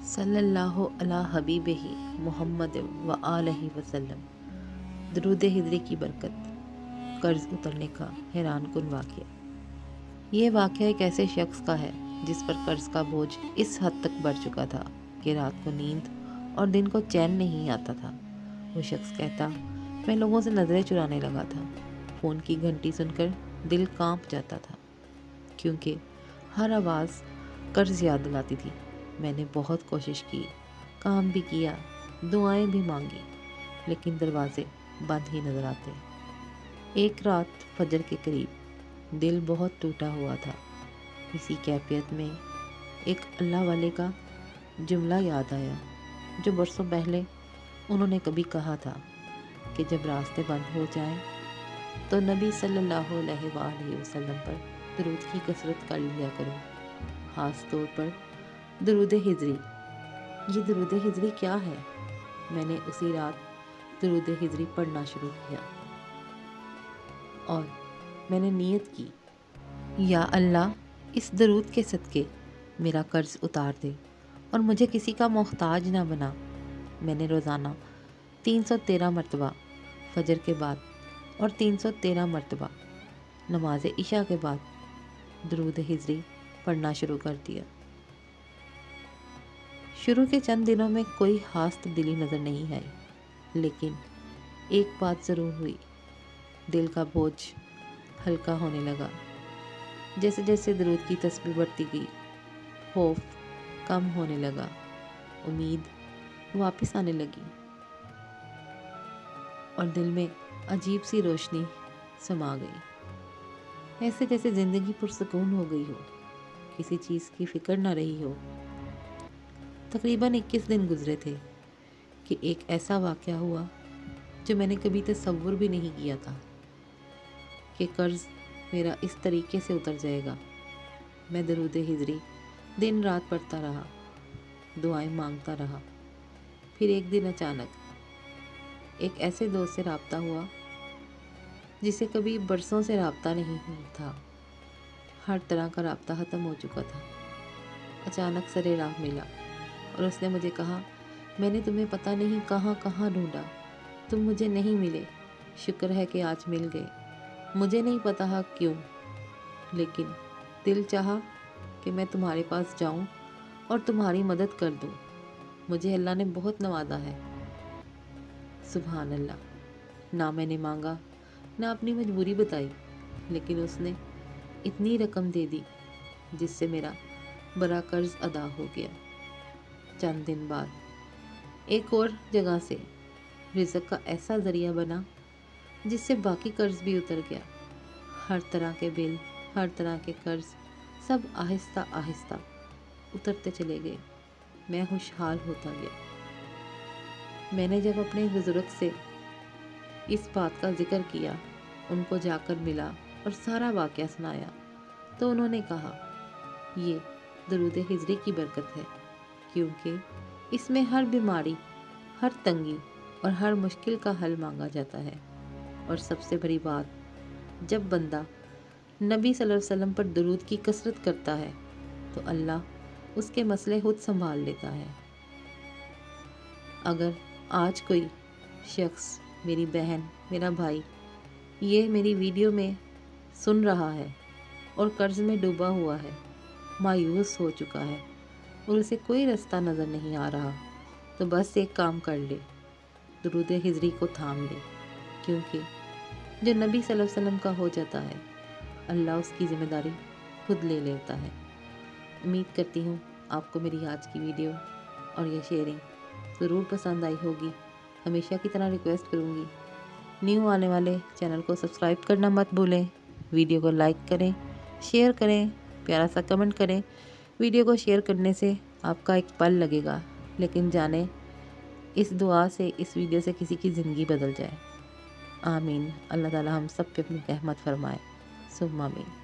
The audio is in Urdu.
صلی اللہ علی حبیبہ محمد و آلہ وسلم۔ درود ہجری کی برکت، قرض اترنے کا حیران کن واقعہ۔ یہ واقعہ ایک ایسے شخص کا ہے جس پر قرض کا بوجھ اس حد تک بڑھ چکا تھا کہ رات کو نیند اور دن کو چین نہیں آتا تھا۔ وہ شخص کہتا، میں لوگوں سے نظریں چرانے لگا تھا۔ فون کی گھنٹی سن کر دل کانپ جاتا تھا کیونکہ ہر آواز قرض یاد دلاتی تھی۔ میں نے بہت کوشش کی، کام بھی کیا، دعائیں بھی مانگی، لیکن دروازے بند ہی نظر آتے۔ ایک رات فجر کے قریب دل بہت ٹوٹا ہوا تھا۔ اسی کیفیت میں ایک اللہ والے کا جملہ یاد آیا جو برسوں پہلے انہوں نے کبھی کہا تھا کہ جب راستے بند ہو جائیں تو نبی صلی اللہ علیہ وآلہ وسلم پر درود کی کثرت کر لیا کرو، خاص طور پر درود ہجری۔ یہ درود ہجری کیا ہے؟ میں نے اسی رات درود ہجری پڑھنا شروع کیا اور میں نے نیت کی، یا اللہ اس درود کے صدقے میرا قرض اتار دے اور مجھے کسی کا محتاج نہ بنا۔ میں نے روزانہ 313 مرتبہ فجر کے بعد اور 313 مرتبہ نماز عشاء کے بعد درود ہجری پڑھنا شروع کر دیا۔ شروع کے چند دنوں میں کوئی خاص تبدیلی نظر نہیں آئی، لیکن ایک بات ضرور ہوئی، دل کا بوجھ ہلکا ہونے لگا۔ جیسے جیسے درود کی تسبیح بڑھتی گئی، خوف کم ہونے لگا، امید واپس آنے لگی اور دل میں عجیب سی روشنی سما گئی، ایسے جیسے زندگی پرسکون ہو گئی ہو، کسی چیز کی فکر نہ رہی ہو۔ تقریباً 21 دن گزرے تھے کہ ایک ایسا واقعہ ہوا جو میں نے کبھی تصور بھی نہیں کیا تھا کہ قرض میرا اس طریقے سے اتر جائے گا۔ میں درود ہجری دن رات پڑھتا رہا، دعائیں مانگتا رہا۔ پھر ایک دن اچانک ایک ایسے دوست سے رابطہ ہوا جسے کبھی برسوں سے رابطہ نہیں ہوا تھا۔ ہر طرح کا رابطہ ختم ہو چکا تھا۔ اچانک سرِ راہ ملا اور اس نے مجھے کہا، میں نے تمہیں پتہ نہیں کہاں کہاں ڈھونڈا، تم مجھے نہیں ملے، شکر ہے کہ آج مل گئے۔ مجھے نہیں پتا کیوں، لیکن دل چاہا کہ میں تمہارے پاس جاؤں اور تمہاری مدد کر دوں۔ مجھے اللہ نے بہت نوازا ہے۔ سبحان اللہ، نہ میں نے مانگا نہ اپنی مجبوری بتائی، لیکن اس نے اتنی رقم دے دی جس سے میرا بڑا قرض ادا ہو گیا۔ چند دن بعد ایک اور جگہ سے رزق کا ایسا ذریعہ بنا جس سے باقی قرض بھی اتر گیا۔ ہر طرح کے بل، ہر طرح کے قرض، سب آہستہ آہستہ اترتے چلے گئے۔ میں خوشحال ہوتا گیا۔ میں نے جب اپنے بزرگ سے اس بات کا ذکر کیا، ان کو جا کر ملا اور سارا واقعہ سنایا، تو انہوں نے کہا، یہ درود ہجری کی برکت ہے، کیونکہ اس میں ہر بیماری، ہر تنگی اور ہر مشکل کا حل مانگا جاتا ہے۔ اور سب سے بڑی بات، جب بندہ نبی صلی اللہ علیہ وسلم پر درود کی کثرت کرتا ہے تو اللہ اس کے مسئلے خود سنبھال لیتا ہے۔ اگر آج کوئی شخص، میری بہن، میرا بھائی، یہ میری ویڈیو میں سن رہا ہے اور قرض میں ڈوبا ہوا ہے، مایوس ہو چکا ہے اور اسے کوئی رستہ نظر نہیں آ رہا، تو بس ایک کام کر لے، درود ہجری کو تھام لے، کیونکہ جو نبی صلی اللہ علیہ وسلم کا ہو جاتا ہے، اللہ اس کی ذمہ داری خود لے لیتا ہے۔ امید کرتی ہوں آپ کو میری آج کی ویڈیو اور یہ شیئرنگ ضرور پسند آئی ہوگی۔ ہمیشہ کی طرح ریکویسٹ کروں گی، نیو آنے والے چینل کو سبسکرائب کرنا مت بھولیں، ویڈیو کو لائک کریں، شیئر کریں، پیارا سا کمنٹ کریں۔ ویڈیو کو شیئر کرنے سے آپ کا ایک پل لگے گا، لیکن جانیں اس دعا سے، اس ویڈیو سے کسی کی زندگی بدل جائے۔ آمین۔ اللہ تعالی ہم سب پہ اپنی رحمت فرمائے۔ ثم آمین۔